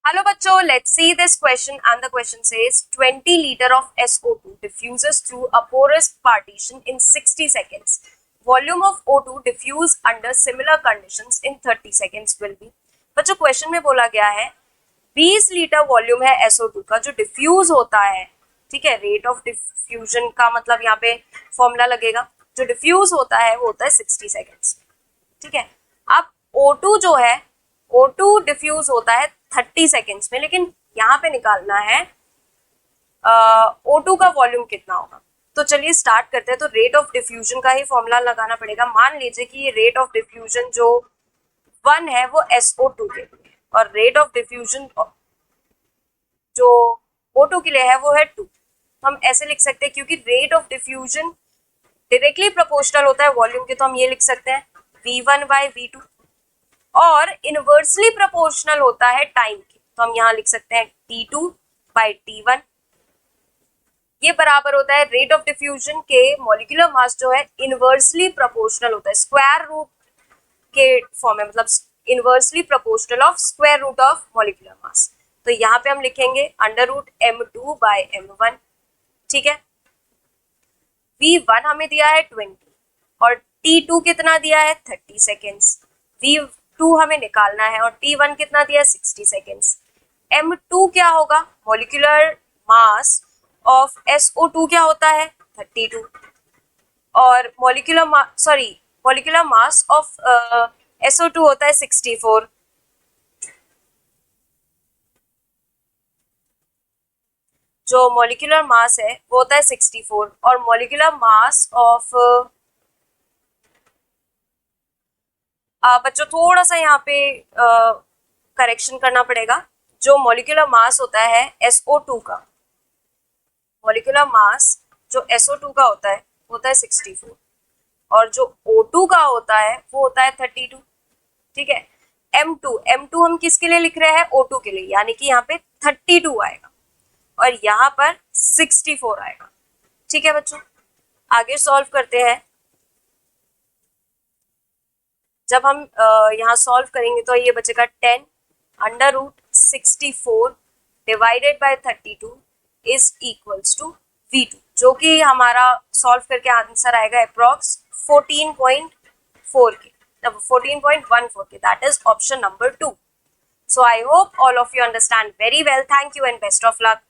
Hello बच्चों, let's see this question and the question says 20 liter of SO2 diffuses through a porous partition in 60 seconds. Volume of O2 diffuse under similar conditions in 30 seconds will be. बच्चों question में बोला गया है 20 litre volume है SO2 का जो diffuse होता है, ठीक है। रेट ऑफ डिफ्यूजन का मतलब यहाँ पे फॉर्मूला लगेगा, जो डिफ्यूज होता है वो होता है 60 सेकेंड्स, ठीक है। अब O2 जो है O2 डिफ्यूज होता है 30 सेकेंड्स में, लेकिन यहाँ पे निकालना है O2 का वॉल्यूम कितना होगा। तो चलिए स्टार्ट करते हैं। तो रेट ऑफ डिफ्यूजन का ही फॉर्मूला लगाना पड़ेगा। मान लीजिए कि ये रेट ऑफ डिफ्यूजन जो 1 है वो SO2 के लिए, और रेट ऑफ डिफ्यूजन जो O2 के लिए है वो है 2। हम ऐसे लिख सकते हैं क्योंकि rate of diffusion directly proportional होता है वॉल्यूम के, तो हम ये लिख सकते हैं V1 by V2, और इनवर्सली प्रोपोर्शनल होता है टाइम के, तो हम यहाँ लिख सकते हैं T2 by T1। ये बराबर होता है रेट ऑफ डिफ्यूजन के मॉलिक्यूलर मास जो है इनवर्सली प्रोपोर्शनल होता है स्क्वायर रूट के फॉर्म में, मतलब inversely proportional of square root of molecular mass. तो यहाँ पे हम लिखेंगे under root M2 by M1, ठीक है। V1 हमें दिया है 20 और T2 कितना दिया है 30 सेकेंड्स। V2 हमें निकालना है और T1 कितना दिया है 60 सेकेंड्स। M2 क्या होगा, मॉलिक्यूलर मास ऑफ SO2 क्या होता है 32, और मॉलिक्यूलर मास ऑफ SO2 होता है 64। जो मॉलिक्यूलर मास है वो होता है 64, और मॉलिक्यूलर मास ऑफ बच्चों थोड़ा सा यहाँ पे करेक्शन करना पड़ेगा। जो मॉलिक्यूलर मास होता है SO2 का, मॉलिक्यूलर मास जो SO2 का होता है 64, और जो O2 का होता है वो होता है 32, ठीक है। M2 हम किसके लिए लिख रहे हैं, O2 के लिए, यानी कि यहाँ पे 32 आएगा और यहाँ पर 64 आएगा, ठीक है बच्चों। आगे सॉल्व करते हैं। जब हम यहाँ सॉल्व करेंगे तो ये बचेगा 10 under root 64 divided by 32 is equals to V2, जो कि हमारा सॉल्व करके आंसर आएगा अप्रॉक्स 14.4 के, 14.14 के, that is option number 2। So I hope all of you understand very well. Thank you and best of luck.